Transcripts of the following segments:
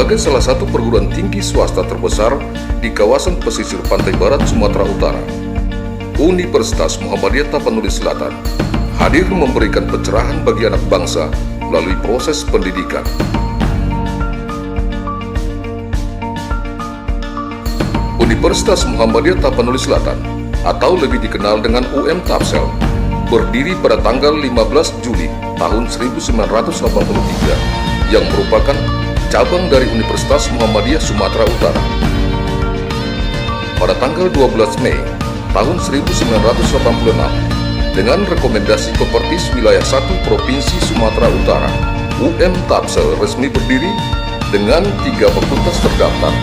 sebagai salah satu perguruan tinggi swasta terbesar di kawasan pesisir pantai barat Sumatera Utara. Universitas Muhammadiyah Tapanuli Selatan hadir memberikan pencerahan bagi anak bangsa melalui proses pendidikan. Universitas Muhammadiyah Tapanuli Selatan atau lebih dikenal dengan UM Tapsel berdiri pada tanggal 15 Juli tahun 1983 yang merupakan cabang dari Universitas Muhammadiyah Sumatera Utara. Pada tanggal 12 Mei tahun 1986 dengan rekomendasi Kopertis Wilayah 1 Provinsi Sumatera Utara, UM Tapsel resmi berdiri dengan 3 fakultas terdaftar.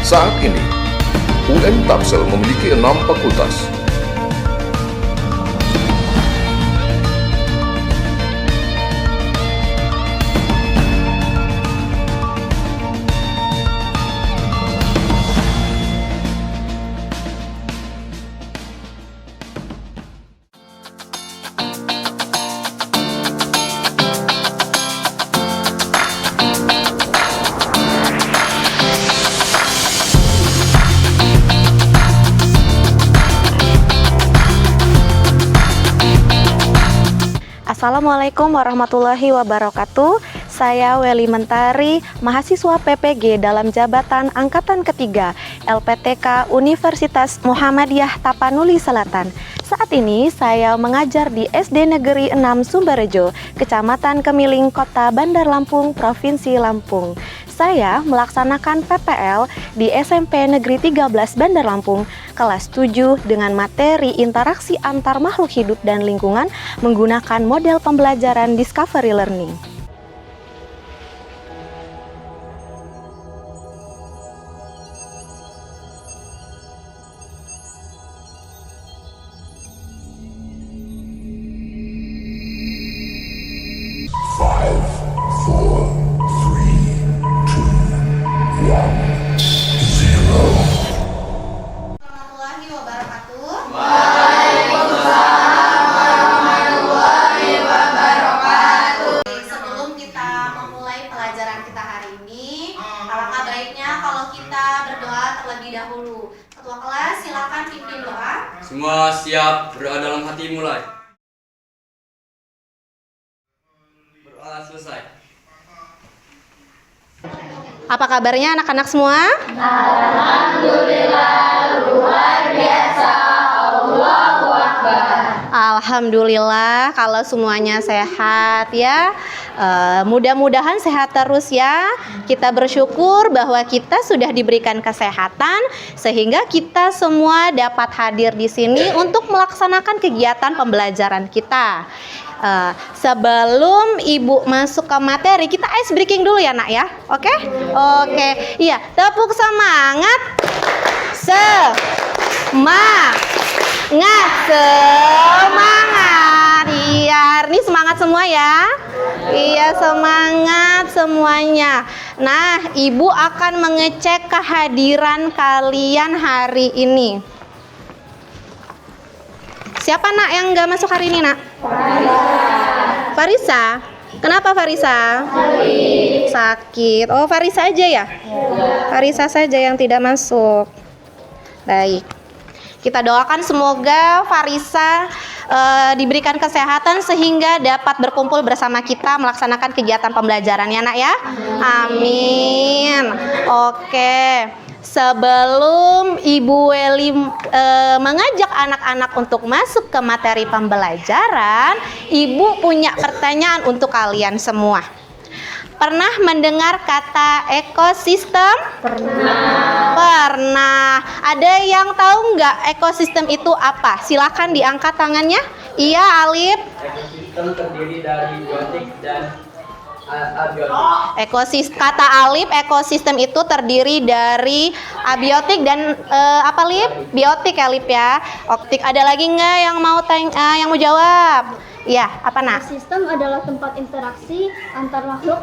Saat ini, UM Tapsel memiliki 6 fakultas. Assalamualaikum warahmatullahi wabarakatuh. Saya Weli Mentari, mahasiswa PPG dalam jabatan Angkatan Ketiga LPTK Universitas Muhammadiyah Tapanuli Selatan. Saat ini saya mengajar di SD Negeri 6 Sumberjo, Kecamatan Kemiling, Kota Bandar Lampung, Provinsi Lampung. Saya melaksanakan PPL di SMP Negeri 13 Bandar Lampung, kelas 7 dengan materi interaksi antar makhluk hidup dan lingkungan menggunakan model pembelajaran Discovery Learning. Dahulu. Ketua kelas silakan pimpin doa. Semua siap, berdoa dalam hati mulai. Berdoa selesai. Apa kabarnya anak-anak semua? Alhamdulillah, luar biasa. Allahu Akbar. Alhamdulillah kalau semuanya sehat ya. Mudah-mudahan sehat terus ya. Kita bersyukur bahwa kita sudah diberikan kesehatan sehingga kita semua dapat hadir di sini untuk melaksanakan kegiatan pembelajaran kita. Sebelum Ibu masuk ke materi, kita ice breaking dulu ya nak ya. Oke? Oke. Iya, tepuk semangat. Semangat. Iya, ini semangat semua ya. Iya, semangat semuanya. Nah, Ibu akan mengecek kehadiran kalian hari ini. Siapa nak yang nggak masuk hari ini nak? Farisa. Kenapa Farisa? Sakit. Oh, Farisa aja ya? Farisa saja yang tidak masuk. Baik. Kita doakan semoga Farisa diberikan kesehatan sehingga dapat berkumpul bersama kita melaksanakan kegiatan pembelajaran ya nak ya. Amin. Oke. Sebelum Ibu Weli mengajak anak-anak untuk masuk ke materi pembelajaran, Ibu punya pertanyaan untuk kalian semua. Pernah mendengar kata ekosistem? Pernah. Ada yang tahu nggak ekosistem itu apa? Silakan diangkat tangannya. Iya, Alif. Ekosistem terdiri dari biotik dan abiotik. Kata Alif, ekosistem itu terdiri dari abiotik dan apa Lip? Biotik ya Lip ya. Optik. Ada lagi nggak yang mau yang mau jawab? Ya, apa nak? Ekosistem adalah tempat interaksi antar makhluk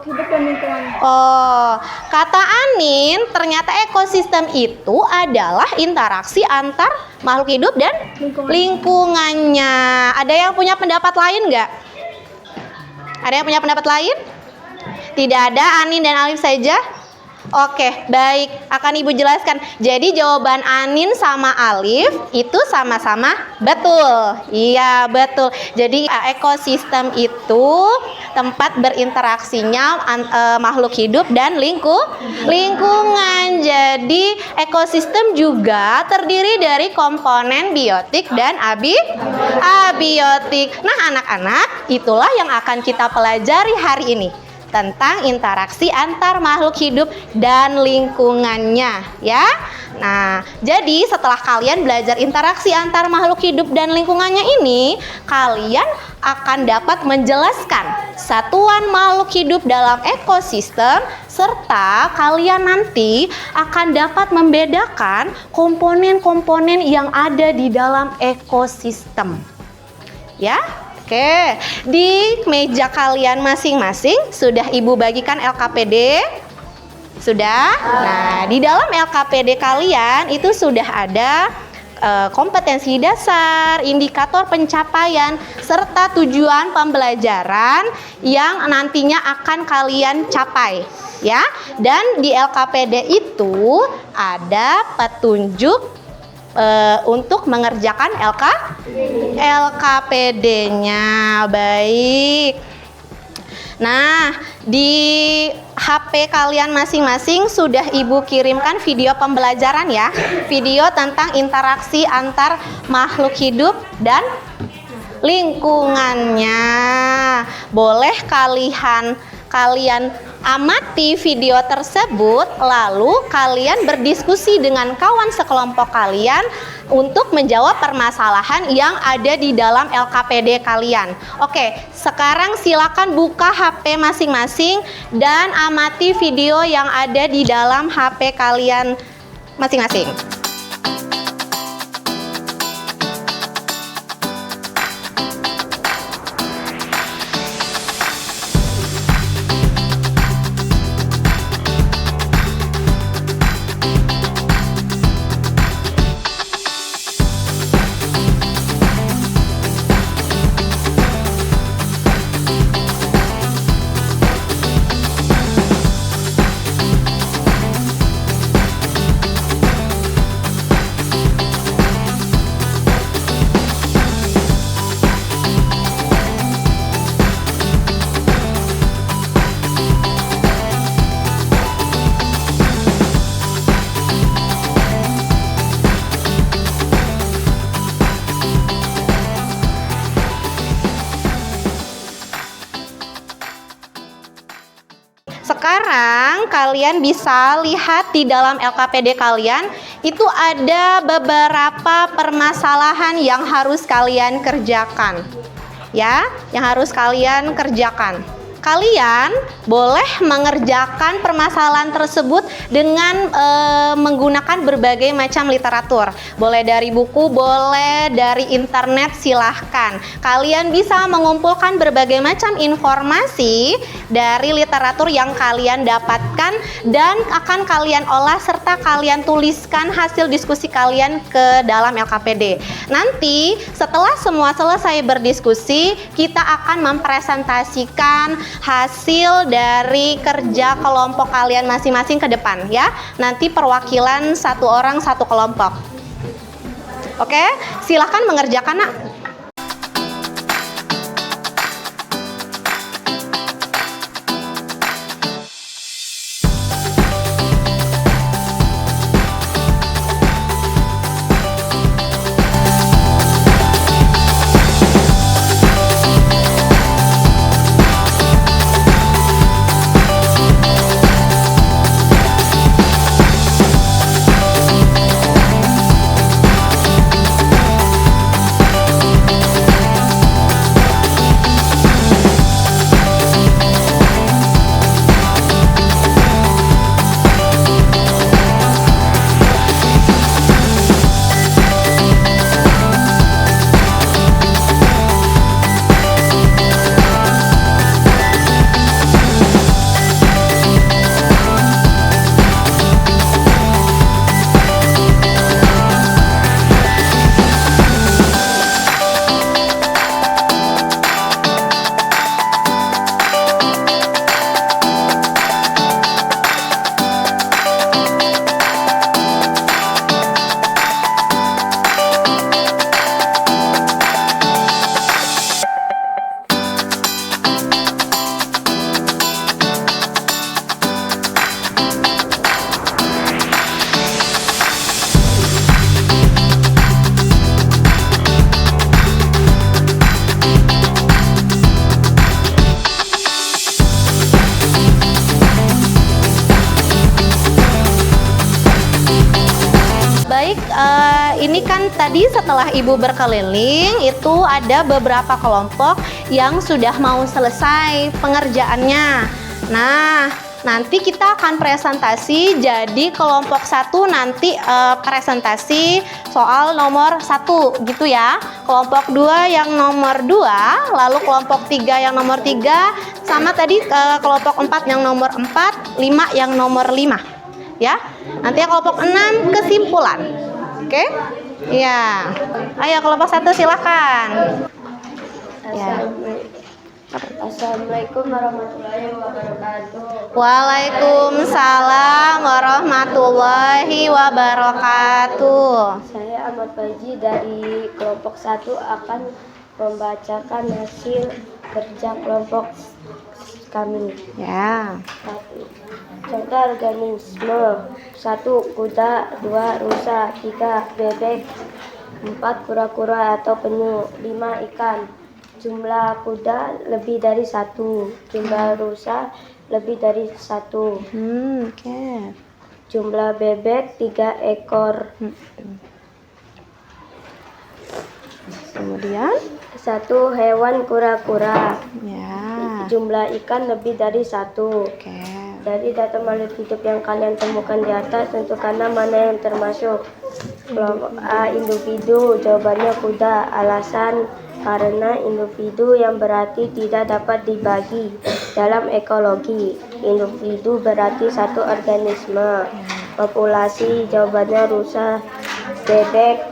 hidup dan lingkungan. Oh, kata Anin, ternyata ekosistem itu adalah interaksi antar makhluk hidup dan lingkungannya. Ada yang punya pendapat lain nggak? Ada yang punya pendapat lain? Tidak ada, Anin dan Alif saja? Oke, baik. Akan Ibu jelaskan. Jadi jawaban Anin sama Alif itu sama-sama betul. Iya, betul. Jadi ekosistem itu tempat berinteraksinya makhluk hidup dan lingkungan. Jadi ekosistem juga terdiri dari komponen biotik dan abiotik. Nah, anak-anak, itulah yang akan kita pelajari hari ini, tentang interaksi antar makhluk hidup dan lingkungannya, ya. Nah, jadi setelah kalian belajar interaksi antar makhluk hidup dan lingkungannya ini, kalian akan dapat menjelaskan satuan makhluk hidup dalam ekosistem, serta kalian nanti akan dapat membedakan komponen-komponen yang ada di dalam ekosistem. Ya. Oke, di meja kalian masing-masing sudah Ibu bagikan LKPD? Sudah? Nah, di dalam LKPD kalian itu sudah ada kompetensi dasar, indikator pencapaian, serta tujuan pembelajaran yang nantinya akan kalian capai, ya. Dan di LKPD itu ada petunjuk untuk mengerjakan LKPD-nya. Baik. Nah, di HP kalian masing-masing sudah Ibu kirimkan video pembelajaran ya. Video tentang interaksi antar makhluk hidup dan lingkungannya. Boleh kalian amati video tersebut, lalu kalian berdiskusi dengan kawan sekelompok kalian untuk menjawab permasalahan yang ada di dalam LKPD kalian. Oke, sekarang silakan buka HP masing-masing dan amati video yang ada di dalam HP kalian masing-masing. Sekarang kalian bisa lihat di dalam LKPD kalian itu ada beberapa permasalahan yang harus kalian kerjakan. Ya, yang harus kalian kerjakan. Kalian boleh mengerjakan permasalahan tersebut dengan menggunakan berbagai macam literatur. Boleh dari buku, boleh dari internet, silahkan. Kalian bisa mengumpulkan berbagai macam informasi dari literatur yang kalian dapatkan dan akan kalian olah serta kalian tuliskan hasil diskusi kalian ke dalam LKPD. Nanti setelah semua selesai berdiskusi, kita akan mempresentasikan hasil dari kerja kelompok kalian masing-masing ke depan ya. Nanti perwakilan satu orang satu kelompok. Oke, silahkan mengerjakan, Nak. baik, ini kan tadi setelah Ibu berkeliling itu ada beberapa kelompok yang sudah mau selesai pengerjaannya. Nah, nanti kita akan presentasi, jadi kelompok 1 nanti presentasi soal nomor 1 gitu ya. Kelompok 2 yang nomor 2, lalu kelompok 3 yang nomor 3, sama tadi kelompok 4 yang nomor 4, 5 yang nomor 5. Ya. Nanti yang kelompok 6 kesimpulan. Oke? Iya. Ayo kelompok 1 silakan. Ya. Assalamualaikum warahmatullahi wabarakatuh. Waalaikumsalam warahmatullahi wabarakatuh. Saya Ahmad Faji dari kelompok 1 akan membacakan hasil kerja kelompok kami. Ya. Contoh organisme: 1 kuda, 2 rusa, 3 bebek, 4 kura-kura atau penyu, 5 ikan. Jumlah kuda lebih dari 1, jumlah rusa lebih dari 1. Oke. Jumlah bebek 3 ekor. Kemudian 1 hewan kura-kura. ya. Jumlah ikan lebih dari 1. Oke. Dari data makhluk hidup yang kalian temukan di atas, tentukanlah mana yang termasuk. Kelompok A, individu. Jawabannya kuda. Alasan: karena individu yang berarti tidak dapat dibagi dalam ekologi. Individu berarti satu organisme. Populasi. Jawabannya rusa, bebek,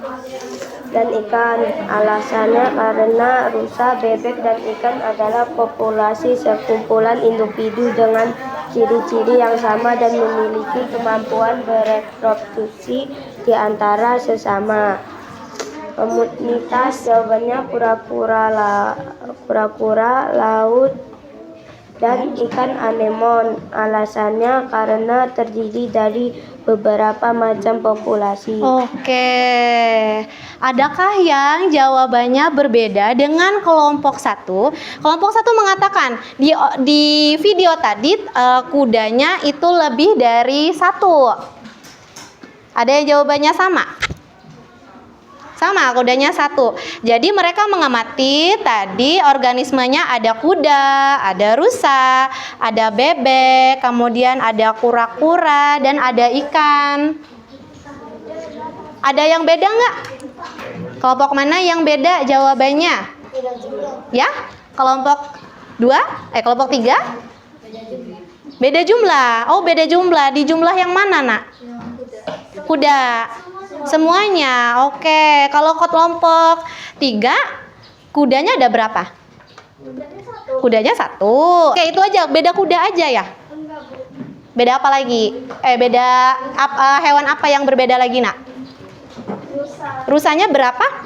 dan ikan. Alasannya karena rusa, bebek, dan ikan adalah populasi sekumpulan individu dengan ciri-ciri yang sama dan memiliki kemampuan bereproduksi di antara sesama. Komunitas. Jawabannya kura-kura laut dan ikan anemon. Alasannya karena terdiri dari beberapa macam populasi. Oke. Adakah yang jawabannya berbeda dengan kelompok 1? Kelompok 1 mengatakan di video tadi kudanya itu lebih dari 1. Ada yang jawabannya sama? Sama, kudanya 1. Jadi mereka mengamati tadi organismenya ada kuda, ada rusa, ada bebek, kemudian ada kura-kura, dan ada ikan. Ada yang beda nggak? Kelompok mana yang beda jawabannya? Ya? Kelompok 2? Kelompok 3? Beda jumlah. Oh, beda jumlah. Di jumlah yang mana, Nak? Kuda. Semuanya. Oke. Kalau kelompok 3, kudanya ada berapa? Kudanya 1. Oke, itu aja. Beda kuda aja ya? Beda apa lagi? Beda hewan apa yang berbeda lagi, Nak? Rusanya berapa?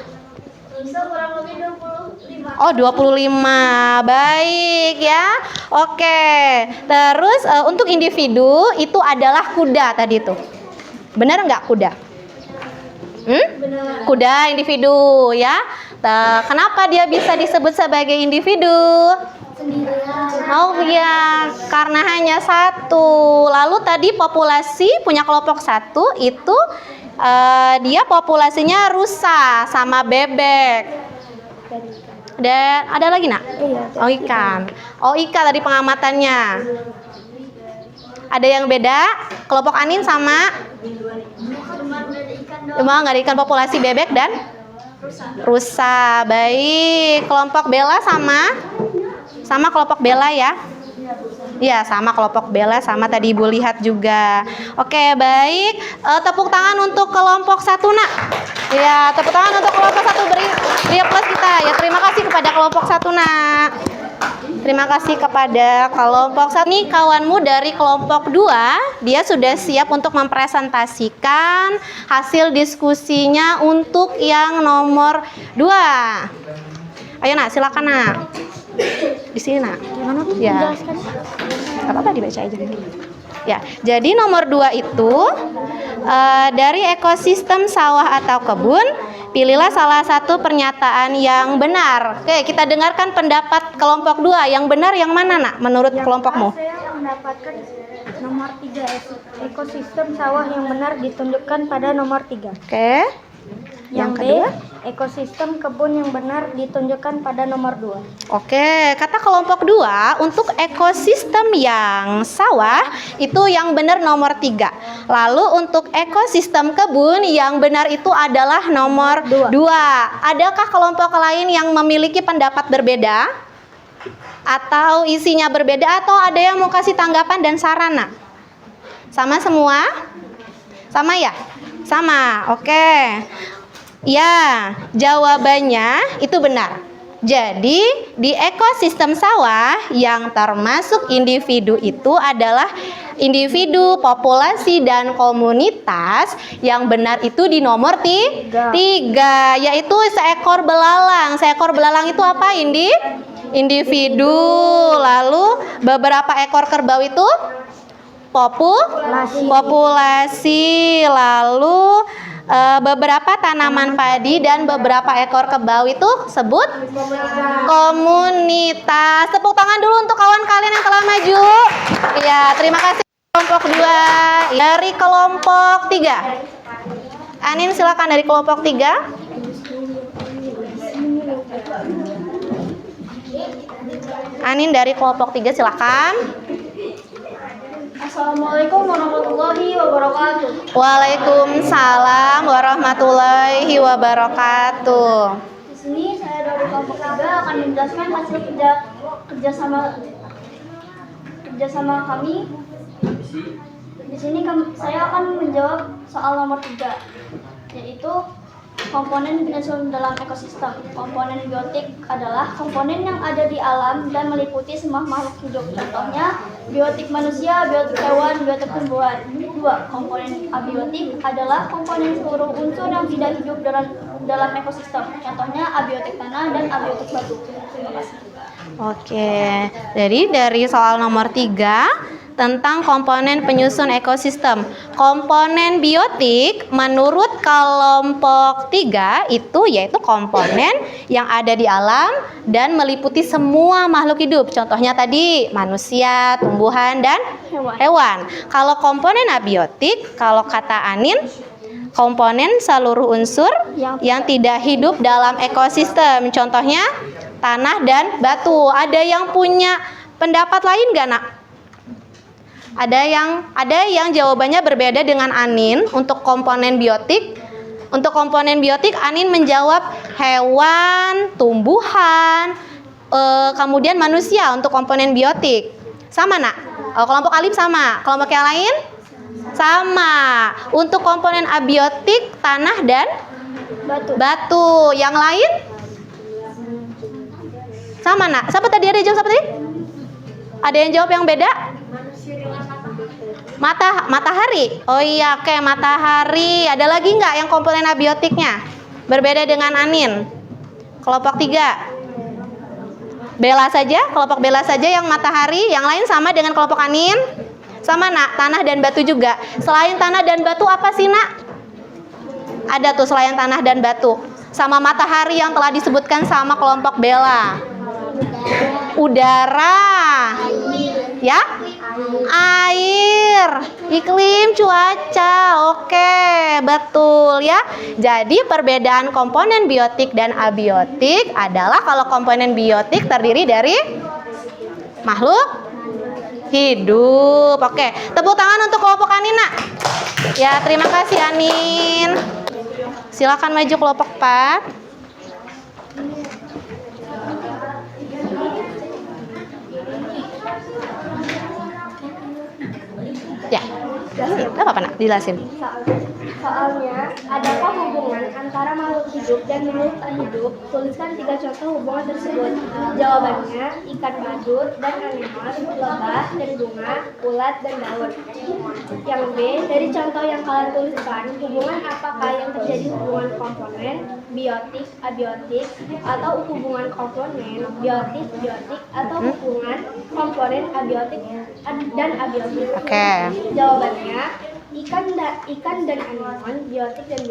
Rusa kurang lebih 25. Oh, 25. Baik ya. Oke. Terus untuk individu itu adalah kuda tadi tuh. Benar nggak kuda? Benar. Kuda individu ya. Kenapa dia bisa disebut sebagai individu? Oh iya, karena hanya 1. Lalu tadi populasi punya kelompok 1 itu dia populasinya rusa sama bebek. Dan ada lagi, Nak? Oh, ikan. Oh, ikan tadi pengamatannya. Ada yang beda? Kelompok Anin sama? Emang nggak ada ikan, populasi bebek dan rusa. Baik. Kelompok Bella sama? Sama kelompok Bella ya? Iya, sama kelompok Bella, sama tadi Ibu lihat juga. Oke, baik. Tepuk tangan untuk kelompok 1, Nak. Ya, tepuk tangan untuk kelompok 1, beri plus kita. Ya, terima kasih kepada kelompok 1, Nak. Terima kasih kepada kelompok 1. Nih kawanmu dari kelompok 2, dia sudah siap untuk mempresentasikan hasil diskusinya untuk yang nomor 2. Ayo, Nak, silakan, Nak. Di sini, Nak. Ya. Gak apa-apa, dibaca aja dulu. Ya, jadi nomor 2 itu dari ekosistem sawah atau kebun, pilihlah salah satu pernyataan yang benar. Oke, kita dengarkan pendapat kelompok 2. Yang benar yang mana, Nak, menurut kelompokmu? Saya mendapatkan nomor nomor 3, ekosistem sawah yang benar ditunjukkan pada nomor 3. Oke. Yang kedua? Ekosistem kebun yang benar ditunjukkan pada nomor 2. Oke, kata kelompok 2 untuk ekosistem yang sawah itu yang benar nomor 3. Lalu untuk ekosistem kebun yang benar itu adalah nomor 2. Adakah kelompok lain yang memiliki pendapat berbeda? Atau isinya berbeda? Atau ada yang mau kasih tanggapan dan sarana? Sama semua? Sama ya? Sama, oke. Ya, jawabannya itu benar. Jadi, di ekosistem sawah yang termasuk individu itu adalah individu, populasi, dan komunitas. Yang benar itu di nomor 3, yaitu seekor belalang. Seekor belalang itu apa, Indi? Individu. Lalu, beberapa ekor kerbau itu? Populasi. Lalu, beberapa tanaman padi dan beberapa ekor kerbau itu sebut komunitas. Tepuk tangan dulu untuk kawan kalian yang telah maju. Ya, terima kasih kelompok 2. Dari kelompok 3. Anin silakan dari kelompok 3. Anin dari kelompok 3 silakan. Assalamualaikum warahmatullahi wabarakatuh. Waalaikumsalam warahmatullahi wabarakatuh. Di sini saya dari kelompok 3 akan menjelaskan hasil kerjasama kami. Di sini saya akan menjawab soal nomor 3, yaitu komponen penyusun dalam ekosistem. Komponen biotik adalah komponen yang ada di alam dan meliputi semua makhluk hidup. Contohnya, biotik manusia, biotik hewan, biotik tumbuhan. 2. Komponen abiotik adalah komponen seluruh unsur yang tidak hidup dalam ekosistem. Contohnya, abiotik tanah dan abiotik batu. Terima kasih. Oke, jadi dari soal nomor 3 tentang komponen penyusun ekosistem. Komponen biotik menurut kelompok 3 itu yaitu komponen yang ada di alam dan meliputi semua makhluk hidup. Contohnya tadi manusia, tumbuhan, dan hewan. Kalau komponen abiotik, kalau kata Anin, komponen seluruh unsur yang tidak hidup dalam ekosistem. Contohnya tanah dan batu. Ada yang punya pendapat lain nggak, Nak? Ada yang jawabannya berbeda dengan Anin untuk komponen biotik. Untuk komponen biotik Anin menjawab hewan, tumbuhan, kemudian manusia untuk komponen biotik. Sama, Nak? Kelompok Alif sama. Kelompok yang lain? Sama. Untuk komponen abiotik tanah dan batu. Yang lain? Sama, Nak? Siapa tadi ada jawab tadi? Ada yang jawab yang beda? Matahari. Oh iya, oke, matahari. Ada lagi nggak yang komponen abiotiknya berbeda dengan Anin? Kelompok 3. Bella saja, kelompok Bella saja yang matahari. Yang lain sama dengan kelompok Anin? Sama, Nak? Tanah dan batu juga. Selain tanah dan batu apa sih, Nak? Ada tuh selain tanah dan batu. Sama matahari yang telah disebutkan sama kelompok Bella. Udara. Ya? Air, iklim, cuaca. Oke, betul ya. Jadi perbedaan komponen biotik dan abiotik adalah kalau komponen biotik terdiri dari makhluk hidup. Oke, tepuk tangan untuk kelompok Anina. Ya, terima kasih Anin. Silakan maju kelompok 4. Ya, jelasin. Apa Nak? Jelasin. Soalnya, adakah hubungan antara makhluk hidup dan makhluk tak hidup? Tuliskan 3 contoh hubungan tersebut. Jawabannya, ikan badut dan anemon, lebah dan bunga, ulat dan daun. Yang B, dari contoh yang kalian tuliskan, hubungan apakah yang terjadi hubungan komponen, biotik, abiotik, atau hubungan komponen, biotik, atau hubungan komponen abiotik dan abiotik? Oke. Jawabannya, Ikan dan anemon, biotik dan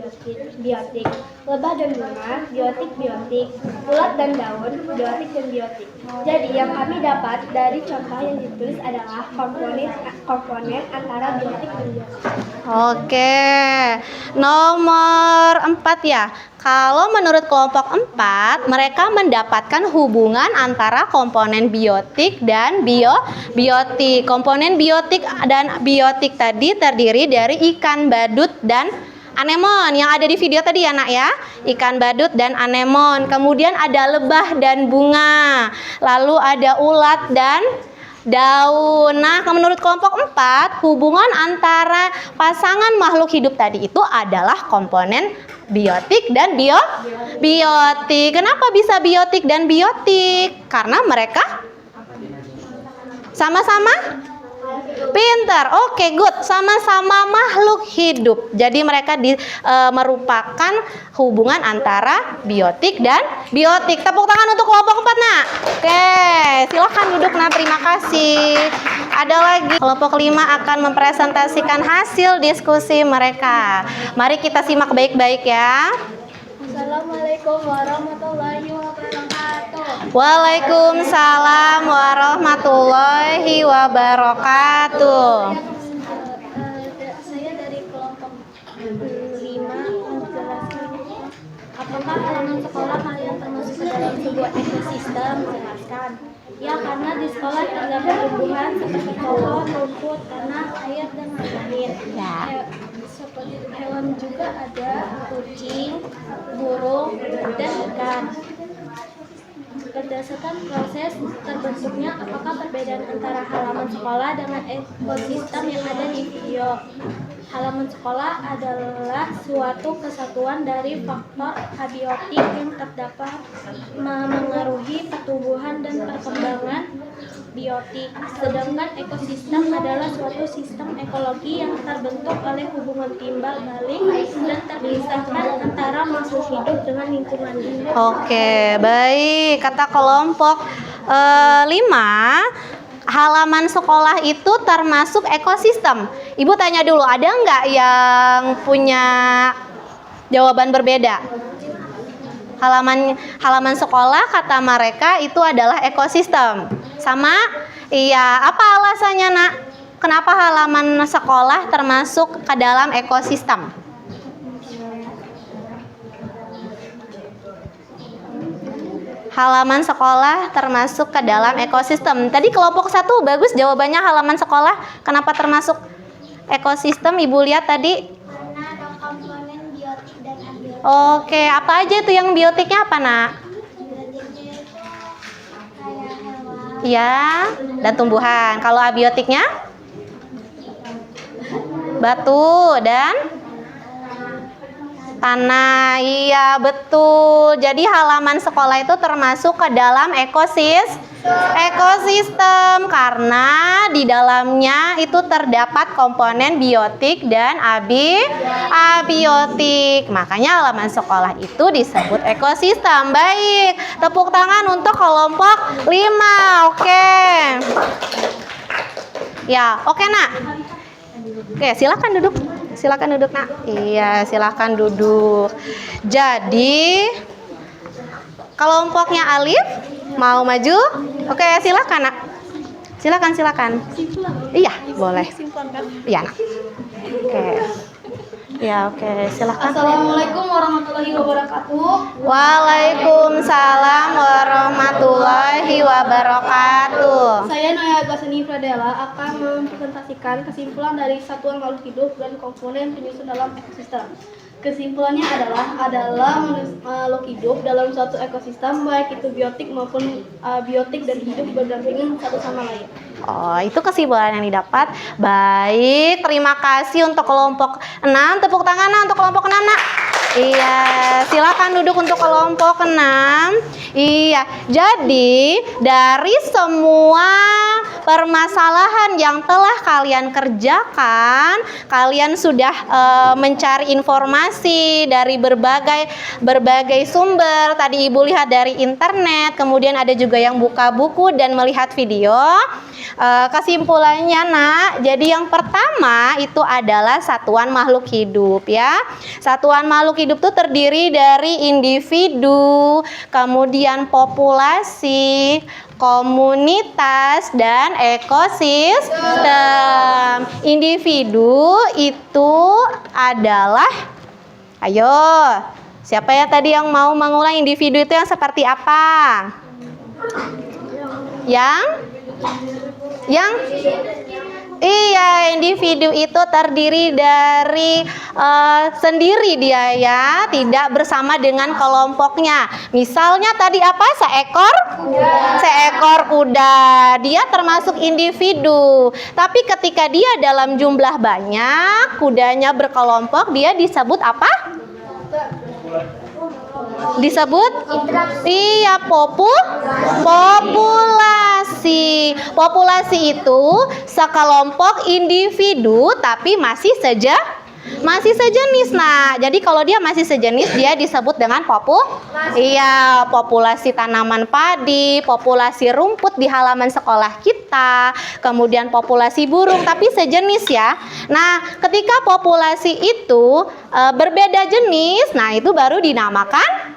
biotik. Lebah dan bunga, biotik. Ulat dan daun, biotik dan biotik. Jadi yang kami dapat dari contoh yang ditulis adalah komponen antara biotik dan biotik. Oke, nomor 4 ya. Kalau menurut kelompok 4, mereka mendapatkan hubungan antara komponen biotik dan biotik. Komponen biotik dan biotik tadi terdiri dari ikan badut dan anemon yang ada di video tadi ya nak ya. Ikan badut dan anemon. Kemudian ada lebah dan bunga. Lalu ada ulat dan daun. Nah, menurut kelompok 4, hubungan antara pasangan makhluk hidup tadi itu adalah komponen biotik dan biotik. Kenapa bisa biotik dan biotik? Karena mereka sama-sama pintar. Oke, good. Sama-sama makhluk hidup. Jadi mereka merupakan hubungan antara biotik dan biotik. Tepuk tangan untuk kelompok 4, nak. Oke, silakan duduk, nak. Terima kasih. Ada lagi. Kelompok 5 akan mempresentasikan hasil diskusi mereka. Mari kita simak baik-baik ya. Assalamualaikum warahmatullahi wabarakatuh. Waalaikumsalam warahmatullahi wabarakatuh. Saya dari kelompok 5 menjelaskan apakah halaman sekolah kalian termasuk ke dalam sebuah ekosistem. Jelaskan. Ya, karena di sekolah terdapat tumbuhan seperti pohon, rumput, tanah, air, dan lain-lain. Ya. Seperti hewan juga ada kucing, burung, dan ikan. Berdasarkan proses terbentuknya, apakah perbedaan antara halaman sekolah dengan ekosistem yang ada di video? Halaman sekolah adalah suatu kesatuan dari faktor abiotik yang terdapat memengaruhi pertumbuhan dan perkembangan biotik. Sedangkan ekosistem adalah suatu sistem ekologi yang terbentuk oleh hubungan timbal balik dan terpisahkan antara makhluk hidup dengan lingkungannya. Oke, baik. Kata kelompok 5, halaman sekolah itu termasuk ekosistem. Ibu tanya dulu, ada nggak yang punya jawaban berbeda? Halaman sekolah kata mereka itu adalah ekosistem. Sama? Iya. Apa alasannya, nak? Kenapa halaman sekolah termasuk ke dalam ekosistem? Halaman sekolah termasuk ke dalam ekosistem. Tadi kelompok 1 bagus jawabannya, halaman sekolah kenapa termasuk ekosistem? Ibu lihat tadi. Karena ada komponen biotik dan abiotik. Oke, apa aja itu yang biotiknya apa, nak? Biotiknya kayak hewan. Iya, dan tumbuhan. Kalau abiotiknya? Batu dan tanah. Iya, betul. Jadi halaman sekolah itu termasuk ke dalam ekosistem karena di dalamnya itu terdapat komponen biotik dan abiotik. Makanya halaman sekolah itu disebut ekosistem. Baik, tepuk tangan untuk kelompok 5. Oke. Ya, oke, nak. Oke, silakan duduk. Silakan duduk, nak. Iya, silakan duduk. Jadi kelompoknya Alif mau maju? Oke, silakan, nak. Silakan. Iya, boleh. Iya, nak. Oke. Ya, oke. Silakan. Assalamualaikum warahmatullahi wabarakatuh. Waalaikumsalam warahmatullahi wabarakatuh. Saya Naya Gasani Pradela akan mempresentasikan kesimpulan dari satuan makhluk hidup dan komponen penyusun dalam ekosistem. Kesimpulannya adalah makhluk hidup dalam suatu ekosistem, baik itu biotik maupun abiotik, dan hidup berdampingan satu sama lain. Oh, itu kesimpulan yang didapat. Baik, terima kasih untuk kelompok 6. Tepuk tangan, nak, untuk kelompok 6, nak. Iya, silakan duduk untuk kelompok 6. Iya, jadi dari semua permasalahan yang telah kalian kerjakan, kalian sudah mencari informasi dari berbagai sumber. Tadi Ibu lihat dari internet, kemudian ada juga yang buka buku dan melihat video. Kesimpulannya nak, jadi yang pertama itu adalah satuan makhluk hidup ya. Satuan makhluk hidup itu terdiri dari individu, kemudian populasi, komunitas, dan ekosistem. Individu itu adalah, ayo, siapa ya tadi yang mau mengulang individu itu yang seperti apa? Iya, individu itu terdiri dari sendiri dia ya, tidak bersama dengan kelompoknya. Misalnya tadi apa? Seekor kuda. Dia termasuk individu. Tapi ketika dia dalam jumlah banyak, kudanya berkelompok, dia disebut apa? Disebut populasi. Populasi itu sekelompok individu tapi masih sejenis. Nah, jadi kalau dia masih sejenis, dia disebut dengan populasi tanaman padi, populasi rumput di halaman sekolah kita, kemudian populasi burung tapi sejenis ya. Nah, ketika populasi itu berbeda jenis, nah itu baru dinamakan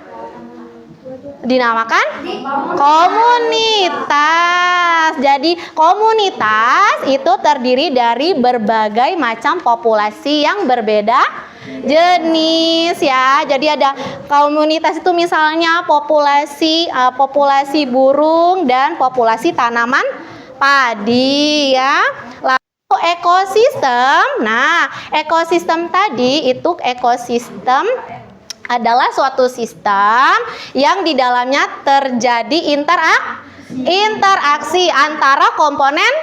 komunitas. Jadi komunitas itu terdiri dari berbagai macam populasi yang berbeda jenis ya. Jadi ada komunitas itu misalnya populasi burung dan populasi tanaman padi ya. Lalu ekosistem. Nah, ekosistem tadi itu ekosistem adalah suatu sistem yang di dalamnya terjadi interaksi antara komponen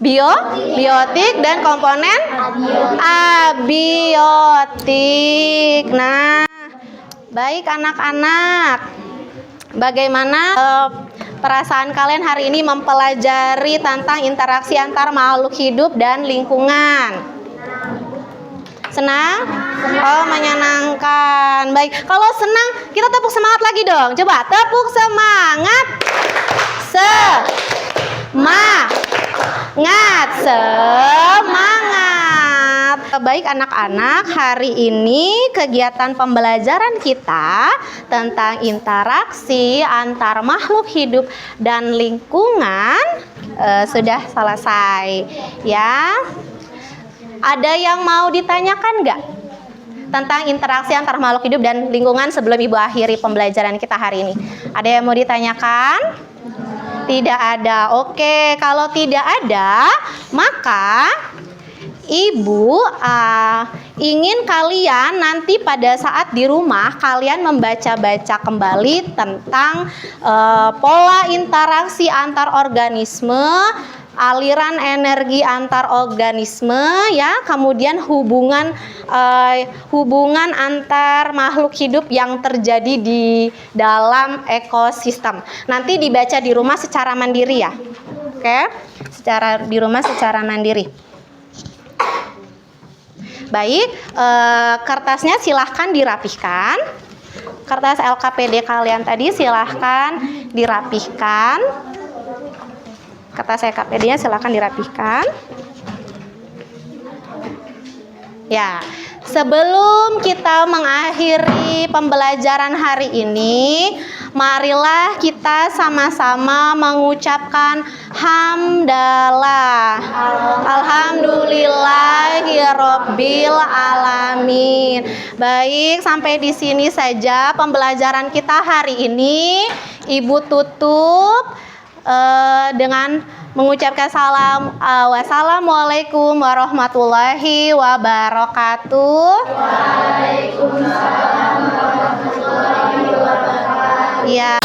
biotik dan komponen abiotik. Nah, baik anak-anak, bagaimana perasaan kalian hari ini mempelajari tentang interaksi antar makhluk hidup dan lingkungan? Senang? Oh, menyenangkan. Baik, kalau senang kita tepuk semangat lagi dong. Coba tepuk semangat. Semangat. Baik anak-anak, hari ini kegiatan pembelajaran kita tentang interaksi antar makhluk hidup dan lingkungan sudah selesai ya. Ada yang mau ditanyakan nggak tentang interaksi antar makhluk hidup dan lingkungan sebelum Ibu akhiri pembelajaran kita hari ini? Ada yang mau ditanyakan? Tidak ada. Oke, kalau tidak ada, maka Ibu ingin kalian nanti pada saat di rumah kalian membaca-baca kembali tentang pola interaksi antar organisme, aliran energi antar organisme ya, kemudian hubungan antar makhluk hidup yang terjadi di dalam ekosistem. Nanti dibaca di rumah secara mandiri ya. Oke? Di rumah secara mandiri. Baik, kertasnya silahkan dirapihkan. Kertas LKPD kalian tadi silahkan dirapihkan. Kertas LKPD-nya silahkan dirapihkan. Ya, sebelum kita mengakhiri pembelajaran hari ini, marilah kita sama-sama mengucapkan hamdalah. Alhamdulillahirabbil alamin. Baik, sampai di sini saja pembelajaran kita hari ini. Ibu tutup dengan mengucapkan salam. Wassalamualaikum warahmatullahi wabarakatuh. Waalaikumsalam warahmatullahi wabarakatuh. Ya.